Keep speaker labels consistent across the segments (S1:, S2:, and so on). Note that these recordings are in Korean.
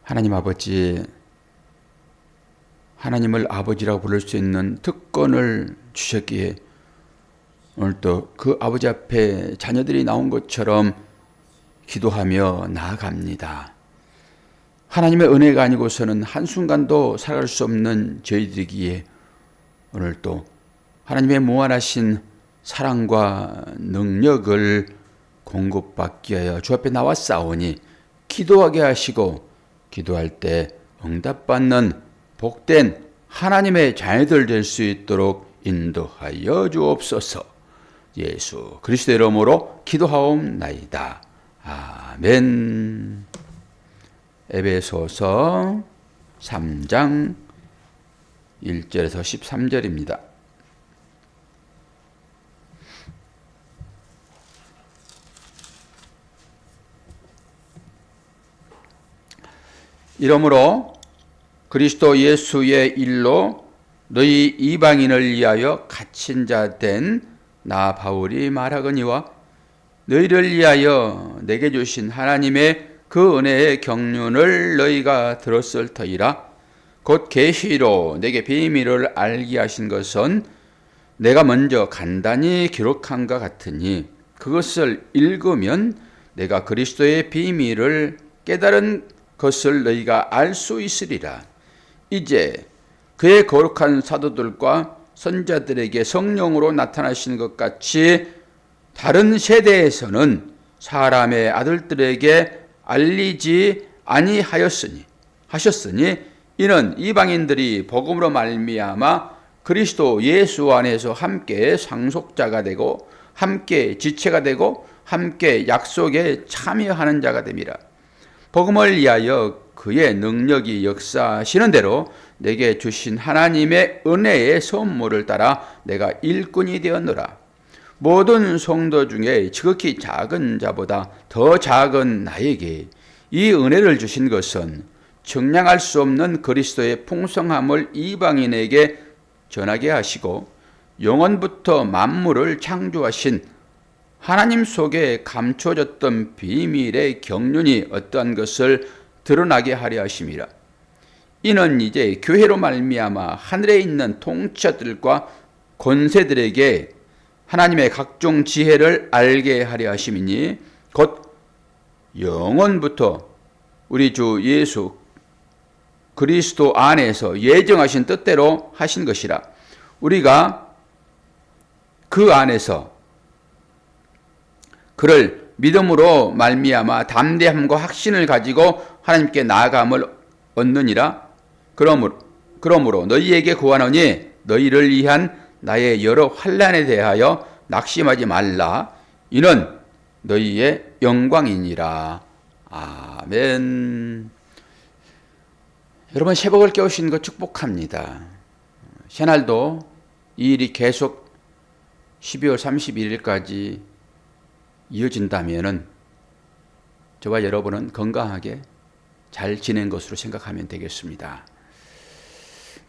S1: 하나님 아버지, 하나님을 아버지라고 부를 수 있는 특권을 주셨기에 오늘도 그 아버지 앞에 자녀들이 나온 것처럼 기도하며 나아갑니다. 하나님의 은혜가 아니고서는 한순간도 살아갈 수 없는 저희들이기에 오늘도 하나님의 무한하신 사랑과 능력을 공급받기 위하여 주 앞에 나왔사오니 기도하게 하시고 기도할 때 응답받는 복된 하나님의 자녀들 될 수 있도록 인도하여 주옵소서. 예수 그리스도의 이름으로 기도하옵나이다. 아멘. 에베소서 3장 1절에서 13절입니다. 이러므로 그리스도 예수의 일로 너희 이방인을 위하여 갇힌 자 된 나 바울이 말하거니와 너희를 위하여 내게 주신 하나님의 그 은혜의 경륜을 너희가 들었을 터이라. 곧 계시로 내게 비밀을 알게 하신 것은 내가 먼저 간단히 기록한 것 같으니 그것을 읽으면 내가 그리스도의 비밀을 깨달은 것을 너희가 알 수 있으리라. 이제 그의 거룩한 사도들과 선자들에게 성령으로 나타나시는 것 같이 다른 세대에서는 사람의 아들들에게 알리지 아니하였으니 이는 이방인들이 복음으로 말미암아 그리스도 예수 안에서 함께 상속자가 되고 함께 지체가 되고 함께 약속에 참여하는 자가 됨이라. 복음을 위하여 그의 능력이 역사하시는 대로 내게 주신 하나님의 은혜의 선물을 따라 내가 일꾼이 되었노라. 모든 성도 중에 지극히 작은 자보다 더 작은 나에게 이 은혜를 주신 것은 측량할 수 없는 그리스도의 풍성함을 이방인에게 전하게 하시고 영원부터 만물을 창조하신 하나님 속에 감춰졌던 비밀의 경륜이 어떠한 것을 드러나게 하려 하심이라. 이는 이제 교회로 말미암아 하늘에 있는 통치자들과 권세들에게 하나님의 각종 지혜를 알게 하려 하심이니 곧 영원부터 우리 주 예수 그리스도 안에서 예정하신 뜻대로 하신 것이라. 우리가 그 안에서 그를 믿음으로 말미암아 담대함과 확신을 가지고 하나님께 나아감을 얻느니라. 그러므로 너희에게 구하노니 너희를 위한 나의 여러 환난에 대하여 낙심하지 말라. 이는 너희의 영광이니라. 아멘. 여러분, 새벽을 깨우신 것 축복합니다. 새날도 이 일이 계속 12월 31일까지 이어진다면은 저와 여러분은 건강하게 잘 지낸 것으로 생각하면 되겠습니다.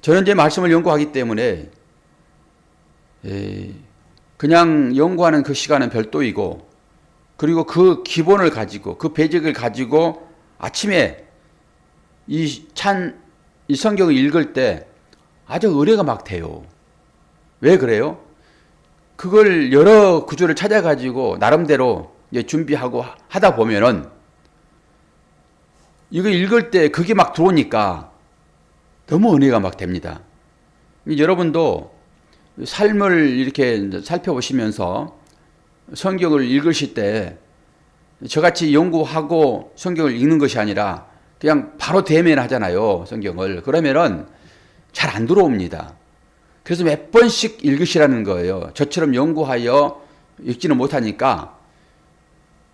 S1: 저는 이제 말씀을 연구하기 때문에 그냥 연구하는 그 시간은 별도이고, 그리고 그 기본을 가지고 그 배적을 가지고 아침에 이 성경을 읽을 때 아주 의뢰가 막 돼요. 왜 그래요? 그걸 여러 구절을 찾아가지고 나름대로 이제 준비하고 하다 보면은 이거 읽을 때 그게 막 들어오니까 너무 은혜가 막 됩니다. 여러분도 삶을 이렇게 살펴보시면서 성경을 읽으실 때 저같이 연구하고 성경을 읽는 것이 아니라 그냥 바로 대면하잖아요, 성경을. 그러면은 잘 안 들어옵니다. 그래서 몇 번씩 읽으시라는 거예요. 저처럼 연구하여 읽지는 못하니까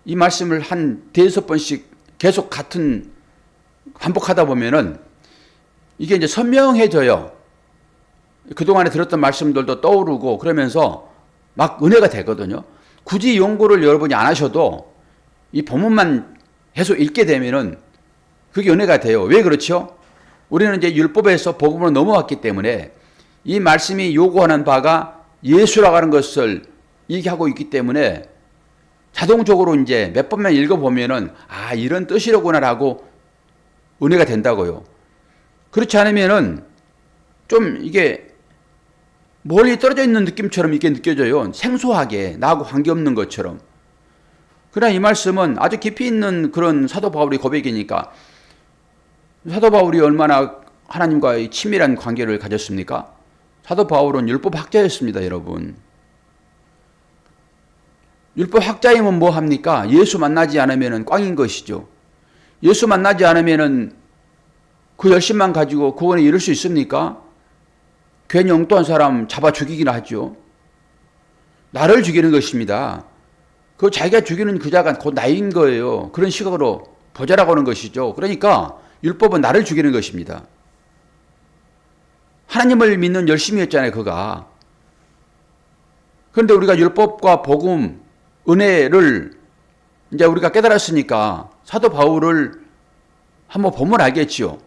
S1: 이 말씀을 한 5-6번씩 계속 같은 반복하다 보면은 이게 이제 선명해져요. 그동안에 들었던 말씀들도 떠오르고 그러면서 막 은혜가 되거든요. 굳이 연구를 여러분이 안 하셔도 이 본문만 계속 읽게 되면은 그게 은혜가 돼요. 왜 그렇죠? 우리는 이제 율법에서 복음으로 넘어왔기 때문에 이 말씀이 요구하는 바가 예수라고 하는 것을 얘기하고 있기 때문에 자동적으로 이제 몇 번만 읽어보면은 이런 뜻이로구나라고 은혜가 된다고요. 그렇지 않으면은 좀 이게 멀리 떨어져 있는 느낌처럼 이게 느껴져요. 생소하게 나하고 관계없는 것처럼. 그러나 이 말씀은 아주 깊이 있는 그런 사도 바울의 고백이니까 사도 바울이 얼마나 하나님과의 친밀한 관계를 가졌습니까? 사도 바울은 율법 학자였습니다, 여러분. 율법 학자이면 뭐 합니까? 예수 만나지 않으면 꽝인 것이죠. 예수 만나지 않으면 그 열심만 가지고 구원에 이룰 수 있습니까? 괜히 엉뚱한 사람 잡아 죽이기나 하죠. 나를 죽이는 것입니다. 그 자기가 죽이는 그 자가 곧 나인 거예요. 그런 시각으로 보자라고 하는 것이죠. 그러니까 율법은 나를 죽이는 것입니다. 하나님을 믿는 열심이었잖아요, 그가. 그런데 우리가 율법과 복음, 은혜를 이제 우리가 깨달았으니까 사도 바울을 한번 보면 알겠지요.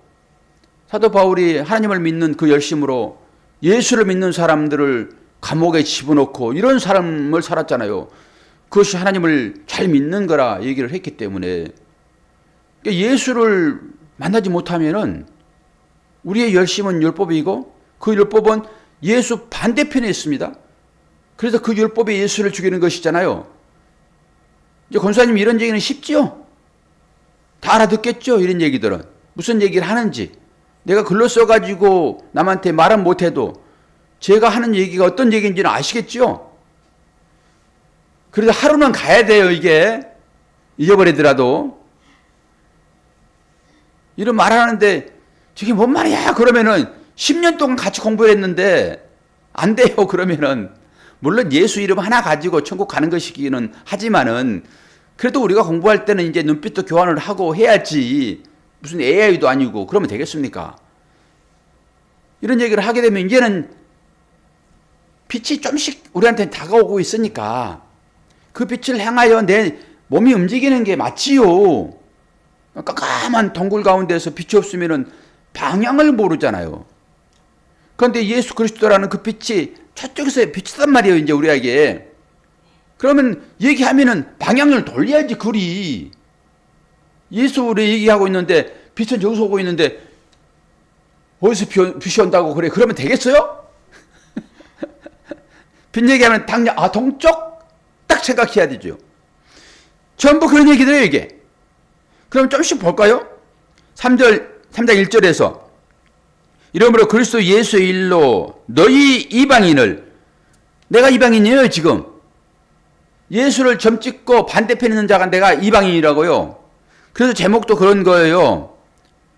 S1: 사도 바울이 하나님을 믿는 그 열심으로 예수를 믿는 사람들을 감옥에 집어넣고 이런 삶을 살았잖아요. 그것이 하나님을 잘 믿는 거라 얘기를 했기 때문에 예수를 만나지 못하면은 우리의 열심은 율법이고 그 율법은 예수 반대편에 있습니다. 그래서 그 율법이 예수를 죽이는 것이잖아요. 이제 권사님 이런 얘기는 쉽지요? 다 알아듣겠죠? 이런 얘기들은. 무슨 얘기를 하는지. 내가 글로 써가지고 남한테 말은 못해도 제가 하는 얘기가 어떤 얘기인지는 아시겠죠? 그래서 하루는 가야 돼요, 이게. 잊어버리더라도. 이런 말 하는데 저게 뭔 말이야? 그러면은 10년 동안 같이 공부를 했는데 안 돼요, 그러면은. 물론 예수 이름 하나 가지고 천국 가는 것이기는 하지만은 그래도 우리가 공부할 때는 이제 눈빛도 교환을 하고 해야지. 무슨 AI도 아니고 그러면 되겠습니까? 이런 얘기를 하게 되면 이제는 빛이 좀씩 우리한테 다가오고 있으니까 그 빛을 향하여 내 몸이 움직이는 게 맞지요. 깜깜한 동굴 가운데서 빛이 없으면 방향을 모르잖아요. 그런데 예수 그리스도라는 그 빛이 저쪽에서 비치단 말이에요, 이제 우리에게. 그러면 얘기하면은 방향을 돌려야지, 그리. 예수를 얘기하고 있는데, 빛은 저기서 오고 있는데, 어디서 빛이 온다고 그래? 그러면 되겠어요? 빛 얘기하면 당장, 동쪽? 딱 생각해야 되죠. 전부 그런 얘기들이에요, 이게. 그럼 좀씩 볼까요? 3장 1절에서. 이러므로 그리스도 예수의 일로 너희 이방인을, 내가 이방인이에요, 지금. 예수를 점찍고 반대편에 있는 자가 내가 이방인이라고요. 그래서 제목도 그런 거예요.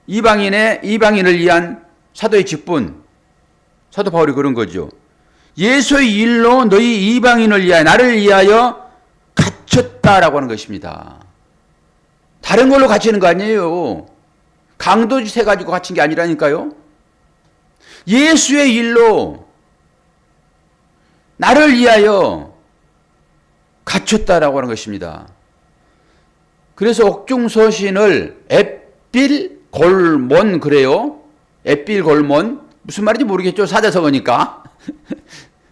S1: 이방인을 위한 사도의 직분. 사도 바울이 그런 거죠. 예수의 일로 너희 이방인을 위하여, 나를 위하여 갇혔다라고 하는 것입니다. 다른 걸로 갇히는 거 아니에요. 강도짓 해가지고 갇힌 게 아니라니까요. 예수의 일로 나를 위하여 갇혔다라고 하는 것입니다. 그래서 옥중서신을 앳빌골몬 그래요. 앳빌골몬 무슨 말인지 모르겠죠. 사자성어니까.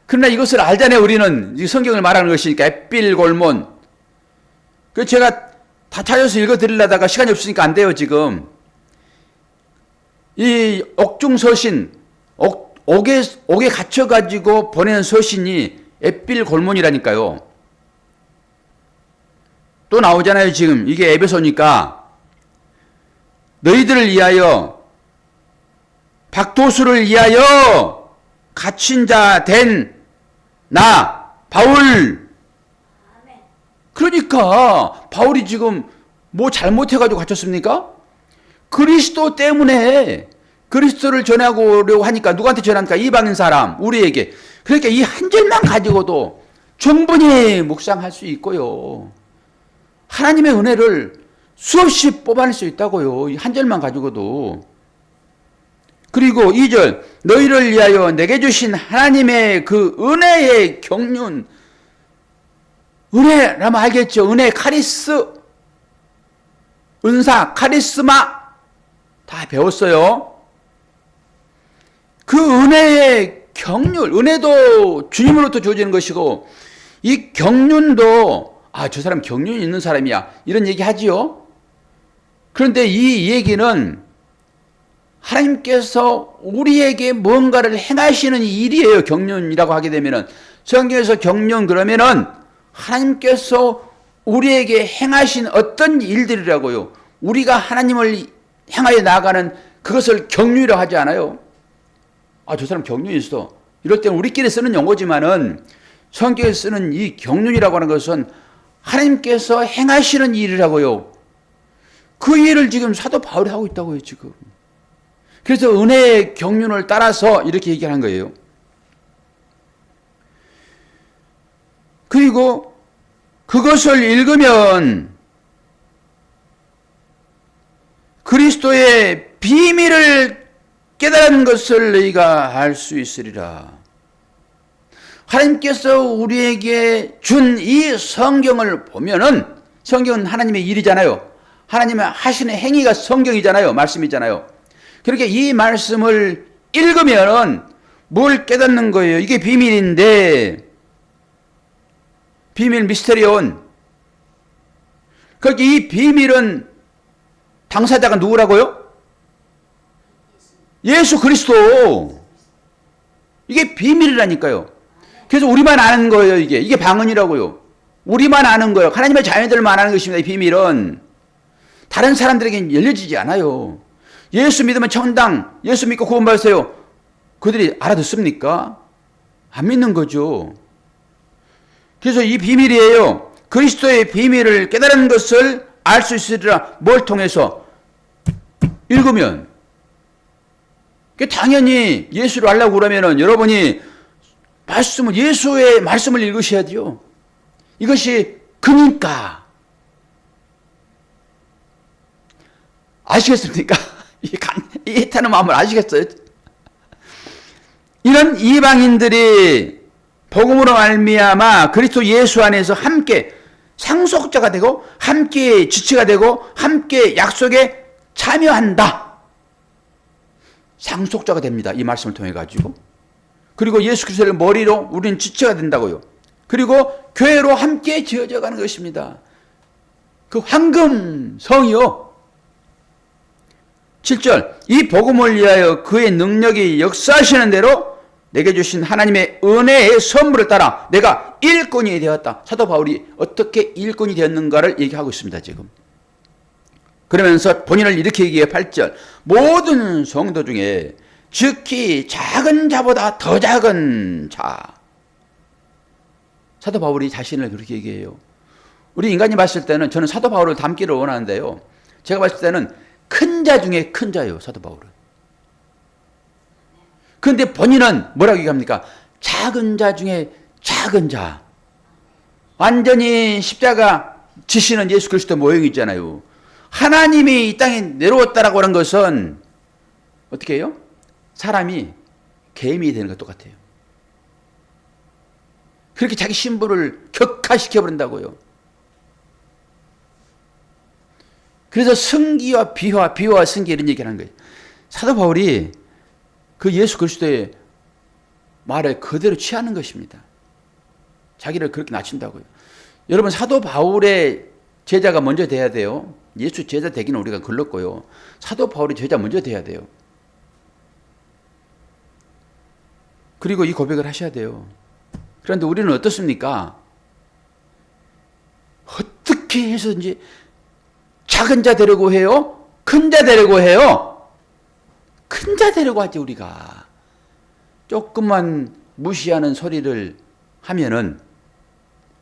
S1: 그러나 이것을 알잖아요. 우리는 성경을 말하는 것이니까 앳빌골몬. 그 제가 다 찾아서 읽어드리려다가 시간이 없으니까 안 돼요, 지금. 이 옥중서신, 옥에 갇혀가지고 보내는 서신이 앳빌골몬이라니까요. 또 나오잖아요, 지금. 이게 에베소니까. 너희들을 위하여, 박도수를 위하여 갇힌 자 된 나, 바울. 그러니까, 바울이 지금 뭐 잘못해가지고 갇혔습니까? 그리스도 때문에 그리스도를 전하려고 하니까 누구한테 전하니까 이방인 사람, 우리에게. 그러니까 이 한 절만 가지고도 충분히 묵상할 수 있고요. 하나님의 은혜를 수없이 뽑아낼 수 있다고요. 이 한 절만 가지고도. 그리고 2절, 너희를 위하여 내게 주신 하나님의 그 은혜의 경륜. 은혜라면 알겠죠? 은혜, 카리스, 은사, 카리스마 다 배웠어요. 그 은혜의 경륜, 은혜도 주님으로부터 주어지는 것이고 이 경륜도 저 사람 경륜이 있는 사람이야 이런 얘기 하지요. 그런데 이 얘기는 하나님께서 우리에게 뭔가를 행하시는 일이에요. 경륜이라고 하게 되면은. 성경에서 경륜 그러면은 하나님께서 우리에게 행하신 어떤 일들이라고요. 우리가 하나님을 향하여 나아가는 그것을 경륜이라고 하지 않아요. 아, 저 사람 경륜이 있어. 이럴 때는 우리끼리 쓰는 용어지만은 성경에 쓰는 이 경륜이라고 하는 것은 하나님께서 행하시는 일이라고요. 그 일을 지금 사도 바울이 하고 있다고요, 지금. 그래서 은혜의 경륜을 따라서 이렇게 얘기하는 거예요. 그리고 그것을 읽으면 그리스도의 비밀을 깨달은 것을 너희가 알 수 있으리라. 하나님께서 우리에게 준 이 성경을 보면은, 성경은 하나님의 일이잖아요. 하나님의 하시는 행위가 성경이잖아요. 말씀이잖아요. 그렇게 이 말씀을 읽으면은 뭘 깨닫는 거예요? 이게 비밀인데, 비밀 미스테리온. 그러니까 이 비밀은 당사자가 누구라고요? 예수 그리스도. 이게 비밀이라니까요. 그래서 우리만 아는 거예요, 이게. 이게 방언이라고요. 우리만 아는 거예요. 하나님의 자녀들만 아는 것입니다, 이 비밀은. 다른 사람들에게는 열려지지 않아요. 예수 믿으면 천당, 예수 믿고 구원받으세요. 그들이 알아듣습니까? 안 믿는 거죠. 그래서 이 비밀이에요. 그리스도의 비밀을 깨달은 것을 알 수 있으리라. 뭘 통해서? 읽으면. 당연히 예수를 알려고 그러면은 여러분이 예수의 말씀을 읽으셔야 돼요. 이것이 그니까. 아시겠습니까? 이 애타는 마음을 아시겠어요? 이런 이방인들이 복음으로 말미암아 그리스도 예수 안에서 함께 상속자가 되고 함께 지체가 되고 함께 약속에 참여한다. 상속자가 됩니다. 이 말씀을 통해 가지고. 그리고 예수 그리스도를 머리로 우리는 지체가 된다고요. 그리고 교회로 함께 지어져 가는 것입니다. 그 황금성이요. 7절 이 복음을 위하여 그의 능력이 역사하시는 대로 내게 주신 하나님의 은혜의 선물을 따라 내가 일꾼이 되었다. 사도 바울이 어떻게 일꾼이 되었는가를 얘기하고 있습니다. 지금. 그러면서 본인을 이렇게 얘기해요. 8절 모든 성도 중에 즉히 작은 자보다 더 작은 자. 사도 바울이 자신을 그렇게 얘기해요. 우리 인간이 봤을 때는 저는 사도 바울을 닮기를 원하는데요. 제가 봤을 때는 큰 자 중에 큰 자예요. 사도 바울은. 그런데 본인은 뭐라고 얘기합니까? 작은 자 중에 작은 자. 완전히 십자가 지시는 예수 그리스도 모형이잖아요. 하나님이 이 땅에 내려왔다라고 하는 것은 어떻게 해요? 사람이 개미 되는 것 똑같아요. 그렇게 자기 신분을 격화시켜버린다고요. 그래서 승기와 비화와 승기 이런 얘기를 하는 거예요. 사도 바울이 그 예수 그리스도의 말에 그대로 취하는 것입니다. 자기를 그렇게 낮춘다고요. 여러분 사도 바울의 제자가 먼저 돼야 돼요. 예수 제자 되기는 우리가 글렀고요. 사도 바울의 제자 먼저 돼야 돼요. 그리고 이 고백을 하셔야 돼요. 그런데 우리는 어떻습니까? 어떻게 해서든지 작은 자 되려고 해요? 큰 자 되려고 해요? 큰 자 되려고 하지 우리가. 조금만 무시하는 소리를 하면은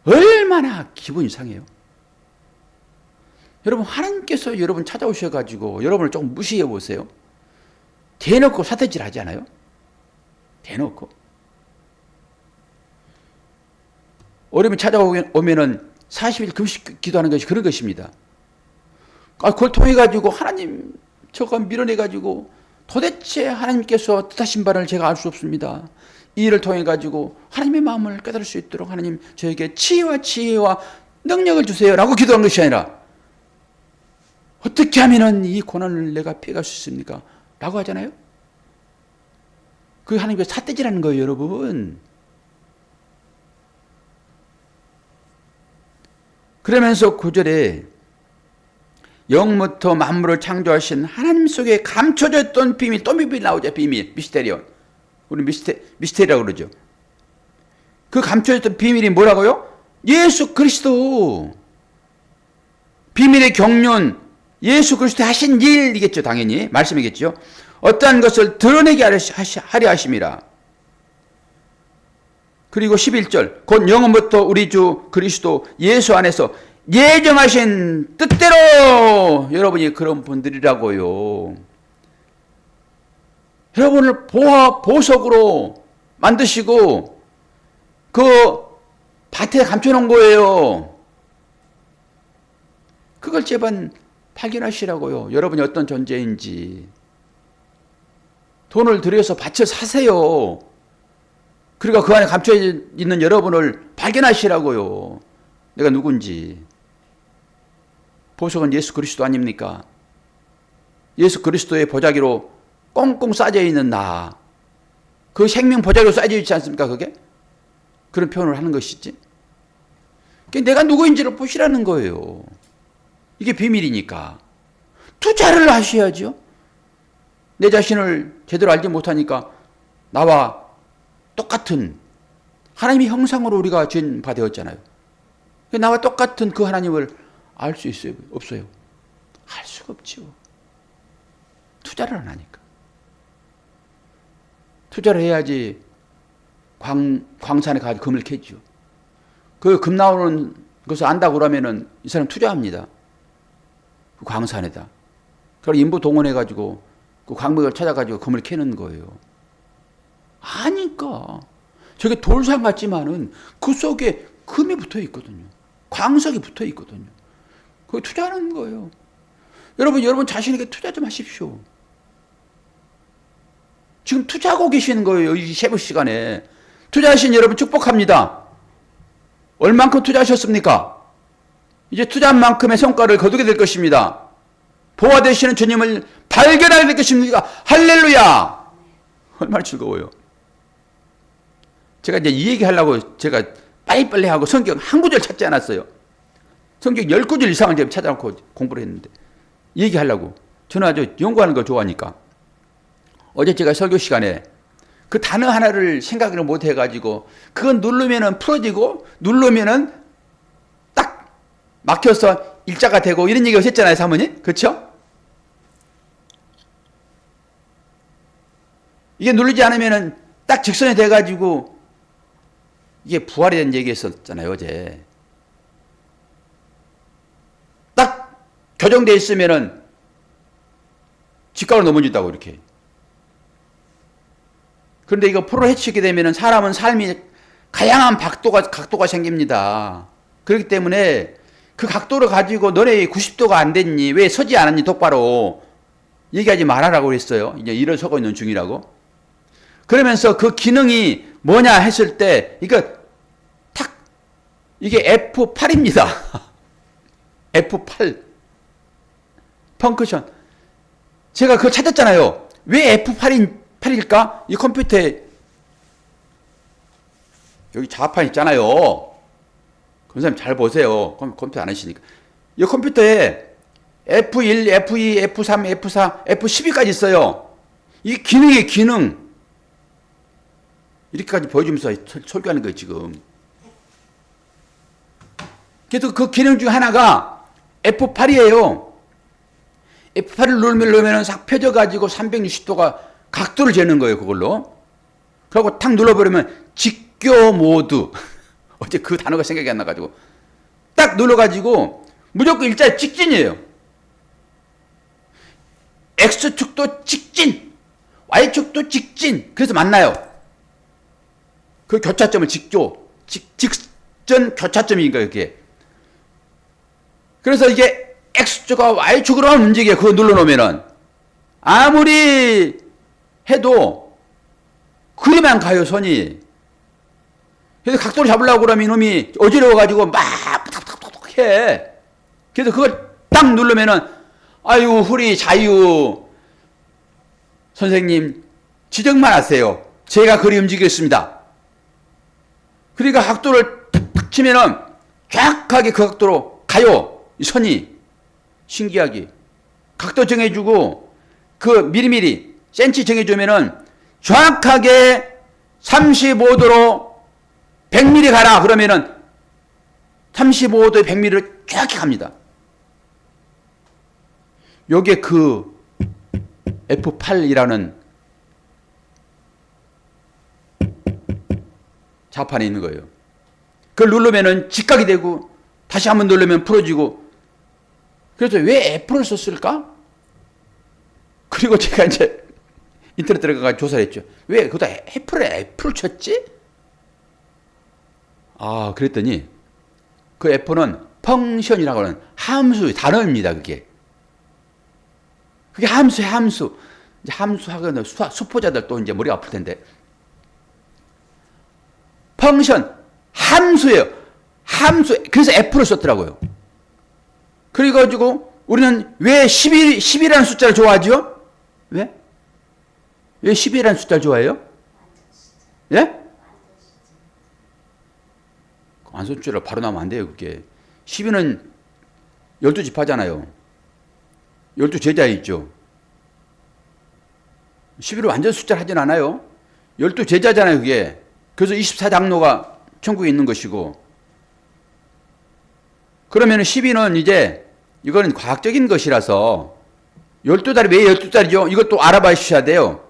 S1: 얼마나 기분이 상해요. 여러분 하나님께서 여러분 찾아오셔가지고 여러분을 조금 무시해 보세요. 대놓고 사태질 하지 않아요? 대놓고. 어려움이 찾아오면은 40일 금식 기도하는 것이 그런 것입니다. 그걸 통해 가지고 하나님 저거 밀어내 가지고 도대체 하나님께서 뜻하신 바를 제가 알 수 없습니다. 이 일을 통해 가지고 하나님의 마음을 깨달을 수 있도록 하나님 저에게 지혜와 능력을 주세요라고 기도한 것이 아니라 어떻게 하면은 이 고난을 내가 피해갈 수 있습니까? 라고 하잖아요. 그게 하나님의 삿대질하는 거예요, 여러분. 그러면서 9절에 영부터 만물을 창조하신 하나님 속에 감춰져 있던 비밀, 또 비밀 나오죠. 비밀, 미스테리온. 우리 미스테리라고 그러죠. 그 감춰져 있던 비밀이 뭐라고요? 예수 그리스도. 비밀의 경륜, 예수 그리스도 하신 일이겠죠. 당연히 말씀이겠죠. 어떠한 것을 드러내게 하려 하심이라. 그리고 11절 곧 영원부터 우리 주 그리스도 예수 안에서 예정하신 뜻대로 여러분이 그런 분들이라고요. 여러분을 보석으로 만드시고 그 밭에 감춰놓은 거예요. 그걸 제발 발견하시라고요. 여러분이 어떤 존재인지. 돈을 들여서 밭을 사세요. 그러니까 그 안에 감춰 있는 여러분을 발견하시라고요. 내가 누군지. 보석은 예수 그리스도 아닙니까? 예수 그리스도의 보자기로 꽁꽁 싸져 있는 나. 그 생명 보자기로 싸져 있지 않습니까? 그게? 그런 표현을 하는 것이지. 내가 누구인지를 보시라는 거예요. 이게 비밀이니까. 투자를 하셔야죠. 내 자신을 제대로 알지 못하니까 나와 똑같은 하나님의 형상으로 우리가 지은 바 되었잖아요. 나와 똑같은 그 하나님을 알 수 있어요? 없어요? 알 수가 없죠. 투자를 안 하니까. 투자를 해야지 광산에 가서 금을 캐죠. 그 금 나오는 것을 안다고 그러면은 이 사람 투자합니다. 그 광산에다. 그걸 인부 동원해가지고 그 광맥을 찾아가지고 금을 캐는 거예요. 아니까. 저게 돌산 같지만은 그 속에 금이 붙어 있거든요. 광석이 붙어 있거든요. 거기 투자하는 거예요. 여러분 자신에게 투자 좀 하십시오. 지금 투자하고 계시는 거예요. 이 새벽 시간에. 투자하신 여러분 축복합니다. 얼만큼 투자하셨습니까? 이제 투자한 만큼의 성과를 거두게 될 것입니다. 보화 되시는 주님을 발견하게 될 것입니다. 할렐루야! 얼마나 즐거워요. 제가 이제 이 얘기 하려고 제가 빨리빨리 하고 성경 한 구절 찾지 않았어요. 성경 10구절 이상을 제가 찾아놓고 공부를 했는데 이 얘기 하려고. 저는 아주 연구하는 걸 좋아하니까. 어제 제가 설교 시간에 그 단어 하나를 생각을 못 해가지고 그건 누르면은 풀어지고 누르면은 딱 막혀서 일자가 되고 이런 얘기 하셨잖아요, 사모님. 그렇죠? 이게 누르지 않으면은 딱 직선이 돼가지고 이게 부활에 대한 얘기 했었잖아요, 어제. 딱 교정되어 있으면은 직각으로 넘어진다고 이렇게. 그런데 이거 프로 해치게 되면은 사람은 삶이 다양한 각도가 생깁니다. 그렇기 때문에 그 각도를 가지고 너네 90도가 안 됐니? 왜 서지 않았니? 똑바로. 얘기하지 말아라고 그랬어요. 이제 일어서고 있는 중이라고. 그러면서 그 기능이 뭐냐 했을 때, 이게 F8입니다. F8. 펑크션. 제가 그걸 찾았잖아요. 왜 F8일까? 이 컴퓨터에, 여기 자판 있잖아요. 권사님 잘 보세요. 컴퓨터 안 하시니까. 이 컴퓨터에 F1, F2, F3, F4, F12까지 있어요. 이 기능이에요, 기능. 이렇게까지 보여주면서 설교하는 거예요, 지금. 그래서 그 기능 중 하나가 F8이에요. F8을 누르면 싹 펴져가지고 360도가 각도를 재는 거예요, 그걸로. 그리고 탁 눌러버리면 직교 모드. 어제 그 단어가 생각이 안 나가지고. 딱 눌러가지고 무조건 일자에 직진이에요. X축도 직진, Y축도 직진. 그래서 만나요. 그 교차점을 직전 교차점인 거예요, 그게. 그래서 이게 X축과 Y축으로만 움직여요. 그거 눌러놓으면은. 아무리 해도 그리만 가요, 선이. 그래서 각도를 잡으려고 그러면 이놈이 어지러워가지고 막 탁탁탁탁 해. 그래서 그걸 딱 누르면은, 아유, 후리, 자유. 선생님, 지적만 하세요. 제가 그리 움직이겠습니다. 그러니까 각도를 탁탁 치면은 정확하게 그 각도로 가요, 이 선이. 신기하게. 각도 정해주고, 그 미리미리 센치 정해주면은 정확하게 35도로 100mm 가라. 그러면은 35도에 100mm를 정확히 갑니다. 요게 그 F8이라는 자판에 있는 거예요. 그걸 누르면은 직각이 되고 다시 한번 누르면 풀어지고. 그래서 왜 F를 썼을까? 그리고 제가 이제 인터넷 들어가서 조사를 했죠. 왜 거기다 F를 쳤지? 아, 그랬더니 그 F는 펑션이라고 하는 함수의 단어입니다. 그게 함수의 함수. 이제 함수학은 수포자들 또 이제 머리가 아플 텐데. 펑션, 함수예요. 함수. 그래서 F를 썼더라고요. 그래가지고 우리는 왜 10이라는 숫자를 좋아하죠? 왜? 왜 10이라는 숫자를 좋아해요? 예? 완전숫자로 바로 나오면 안 돼요, 그게. 12는 12집하잖아요. 12제자 있죠. 11을 완전 숫자를 하진 않아요. 12제자잖아요, 그게. 그래서 24장로가 천국에 있는 것이고. 그러면 12는 이제, 이거는 과학적인 것이라서, 12달이 왜 12달이죠? 이것도 알아봐주셔야 돼요.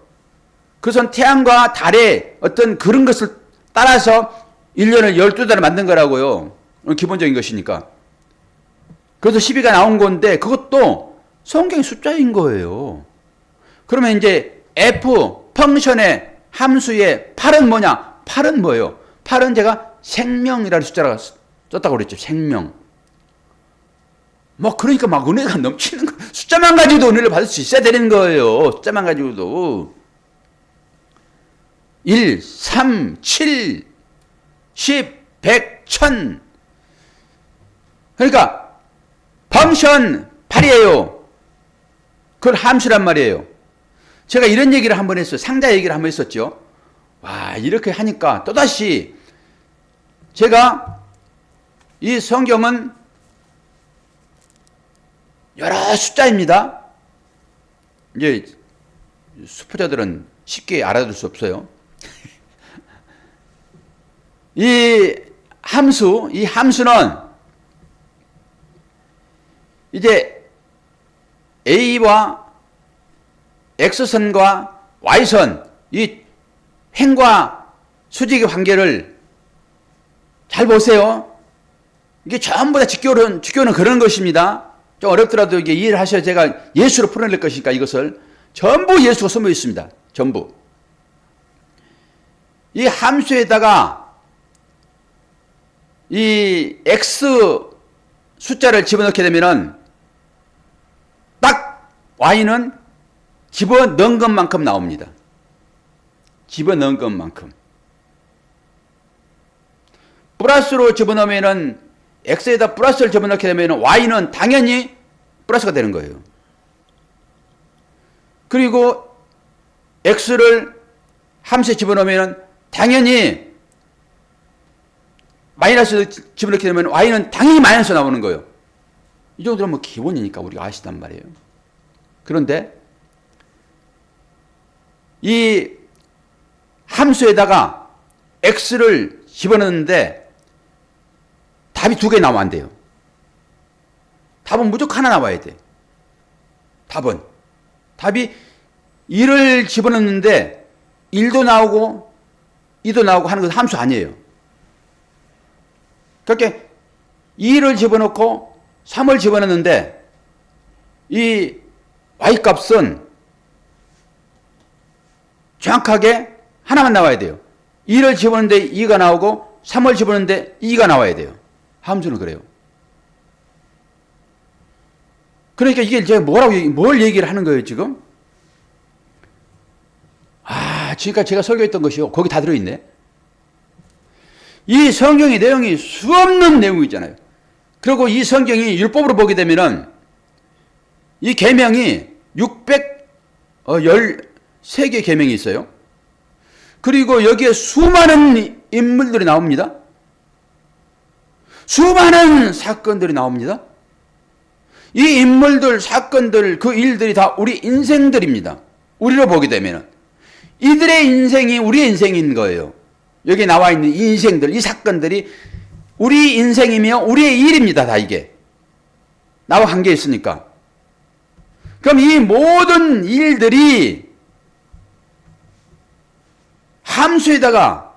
S1: 그것은 태양과 달의 어떤 그런 것을 따라서 1년을 12달을 만든 거라고요. 기본적인 것이니까. 그래서 12가 나온 건데 그것도 성경의 숫자인 거예요. 그러면 이제 F 펑션의 함수의 8은 뭐냐? 8은 뭐예요? 8은 제가 생명이라는 숫자를 썼다고 그랬죠. 생명. 뭐 그러니까 막 은혜가 넘치는 거. 숫자만 가지고도 은혜를 받을 수 있어야 되는 거예요. 숫자만 가지고도. 1, 3, 7, 10, 100, 1000. 그러니까 펑션 8이에요. 그걸 함수란 말이에요. 제가 이런 얘기를 한번 했어요. 상자 얘기를 한번 했었죠. 와, 이렇게 하니까 또다시 제가 이 성경은 여러 숫자입니다. 이제 수포자들은 쉽게 알아둘 수 없어요. 이 함수는 이제 A와 X선과 Y선, 이 행과 수직의 관계를 잘 보세요. 이게 전부 다 직교는 그런 것입니다. 좀 어렵더라도 이게 이해를 하셔야 제가 예수로 풀어낼 것이니까 이것을 전부 예수가 숨어 있습니다. 전부. 이 함수에다가 이 X 숫자를 집어넣게 되면은 딱 Y는 집어넣은 것만큼 나옵니다. 집어넣은 것만큼. 플러스로 집어넣으면은 X에다 플러스를 집어넣게 되면은 Y는 당연히 플러스가 되는 거예요. 그리고 X를 함수에 집어넣으면은 당연히 마이너스를 집어넣게 되면 Y는 당연히 마이너스 나오는 거예요. 이 정도는 뭐 기본이니까 우리가 아시단 말이에요. 그런데 이 함수에다가 X를 집어넣는데 답이 2개 나오면 안 돼요. 답은 무조건 하나 나와야 돼. 답이 1을 집어넣는데 1도 나오고 2도 나오고 하는 것은 함수 아니에요. 그렇게 2를 집어넣고 3을 집어넣는데 이 Y값은 정확하게 하나만 나와야 돼요. 2를 집어넣는데 2가 나오고 3을 집어넣는데 2가 나와야 돼요. 함수는 그래요. 그러니까 이게 제가 뭘 얘기를 하는 거예요, 지금? 지금까지 제가 설교했던 것이요. 거기 다 들어있네. 이 성경의 내용이 수없는 내용이 있잖아요. 그리고 이 성경이 율법으로 보게 되면은 이 계명이 613개 계명이 있어요. 그리고 여기에 수많은 인물들이 나옵니다. 수많은 사건들이 나옵니다. 이 인물들, 사건들, 그 일들이 다 우리 인생들입니다. 우리로 보게 되면 이들의 인생이 우리의 인생인 거예요. 여기 나와 있는 이 인생들, 이 사건들이 우리 인생이며 우리의 일입니다. 다 이게 나와 관계 있으니까. 그럼 이 모든 일들이 함수에다가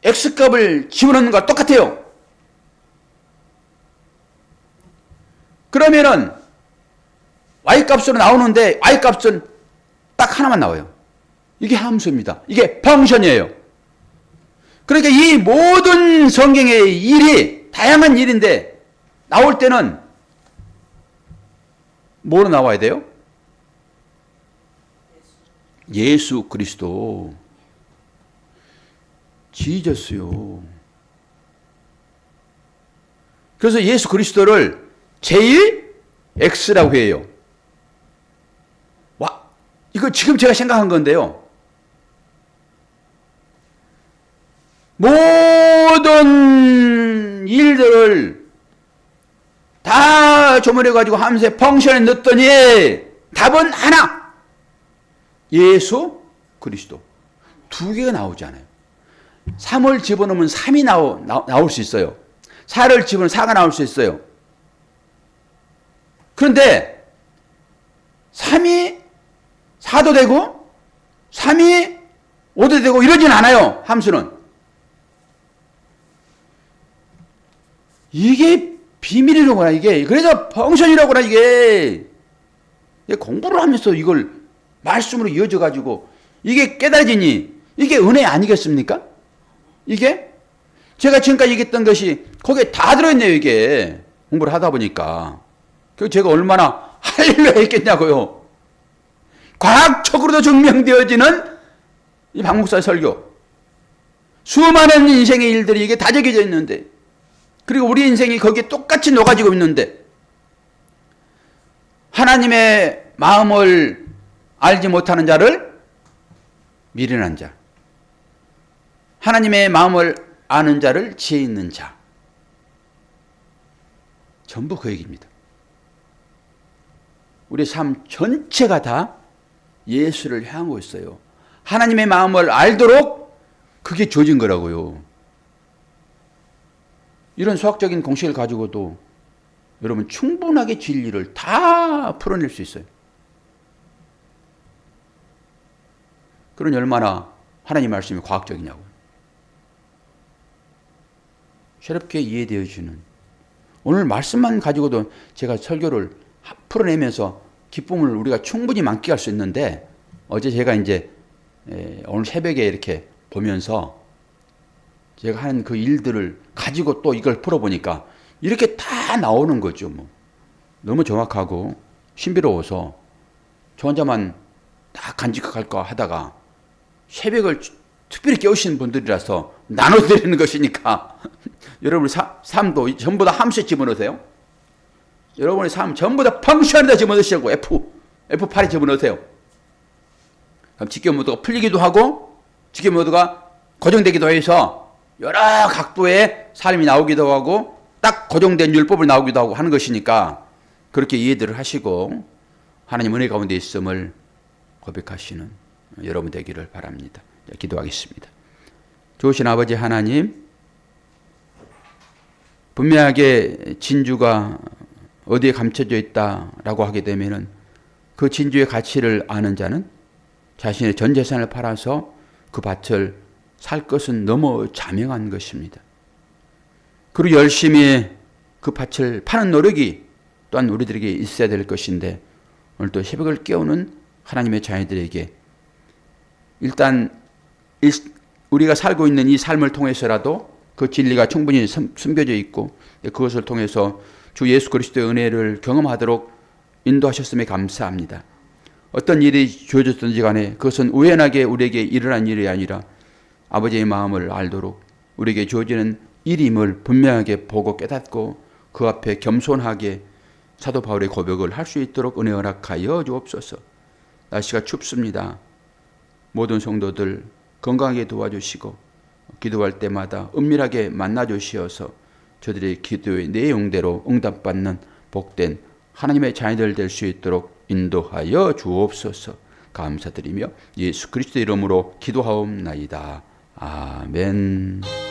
S1: x값을 집어넣는 것과 똑같아요. 그러면은 y값으로 나오는데 y값은 딱 하나만 나와요. 이게 함수입니다. 이게 펑션이에요. 그러니까 이 모든 성경의 일이 다양한 일인데 나올 때는 뭐로 나와야 돼요? 예수 그리스도. 지저스요. 그래서 예수 그리스도를 제일 X라고 해요. 와, 이거 지금 제가 생각한 건데요. 모든 일들을 다 조물해가지고 함수에 펑션에 넣었더니 답은 하나. 예수 그리스도. 두 개가 나오잖아요. 3을 집어넣으면 3이 나올 수 있어요. 4를 집어넣으면 4가 나올 수 있어요. 그런데 3이 4도 되고 3이 5도 되고 이러진 않아요. 함수는. 이게 비밀이라구나 이게. 그래서 펑션이라구나 이게. 공부를 하면서 이걸 말씀으로 이어져 가지고 이게 깨달아지니 이게 은혜 아니겠습니까? 이게 제가 지금까지 얘기했던 것이 거기에 다 들어있네요. 이게 공부를 하다 보니까. 그 제가 얼마나 할려 했겠냐고요. 과학적으로도 증명되어지는 이 박 목사의 설교. 수많은 인생의 일들이 이게 다 적혀져 있는데, 그리고 우리 인생이 거기에 똑같이 녹아지고 있는데, 하나님의 마음을 알지 못하는 자를 미련한 자, 하나님의 마음을 아는 자를 지혜 있는 자. 전부 그 얘기입니다. 우리 삶 전체가 다 예수를 향하고 있어요. 하나님의 마음을 알도록 그게 주어진 거라고요. 이런 수학적인 공식을 가지고도 여러분 충분하게 진리를 다 풀어낼 수 있어요. 그러니 얼마나 하나님 말씀이 과학적이냐고요. 새롭게 이해되어지는, 오늘 말씀만 가지고도 제가 설교를 풀어내면서 기쁨을 우리가 충분히 만끽할 수 있는데, 어제 제가 이제 오늘 새벽에 이렇게 보면서 제가 하는 그 일들을 가지고 또 이걸 풀어보니까 이렇게 다 나오는 거죠. 뭐 너무 정확하고 신비로워서 저 혼자만 다 간직할까 하다가 새벽을 특별히 깨우신 분들이라서 나눠드리는 것이니까 여러분 삶도 전부 다 함수에 집어넣으세요. 여러분의 삶 전부 다 펑션에다 집어넣으시라고. F8에 집어넣으세요. 그럼 직계모드가 풀리기도 하고 직계모드가 고정되기도 해서 여러 각도의 삶이 나오기도 하고 딱 고정된 율법을 나오기도 하고 하는 것이니까 그렇게 이해들을 하시고 하나님 은혜 가운데 있음을 고백하시는 여러분 되기를 바랍니다. 기도하겠습니다. 좋으신 아버지 하나님, 분명하게 진주가 어디에 감춰져 있다라고 하게 되면은 그 진주의 가치를 아는 자는 자신의 전 재산을 팔아서 그 밭을 살 것은 너무 자명한 것입니다. 그리고 열심히 그 밭을 파는 노력이 또한 우리들에게 있어야 될 것인데, 오늘 또 새벽을 깨우는 하나님의 자녀들에게 일단 우리가 살고 있는 이 삶을 통해서라도 그 진리가 충분히 숨겨져 있고 그것을 통해서 주 예수 그리스도의 은혜를 경험하도록 인도하셨음에 감사합니다. 어떤 일이 주어졌든지 간에 그것은 우연하게 우리에게 일어난 일이 아니라 아버지의 마음을 알도록 우리에게 주어지는 일임을 분명하게 보고 깨닫고 그 앞에 겸손하게 사도 바울의 고백을 할 수 있도록 은혜 허락하여 주옵소서. 날씨가 춥습니다. 모든 성도들 건강하게 도와주시고 기도할 때마다 은밀하게 만나주시어서 저들의 기도의 내용대로 응답받는 복된 하나님의 자녀들 될 수 있도록 인도하여 주옵소서. 감사드리며 예수 그리스도 이름으로 기도하옵나이다. 아멘.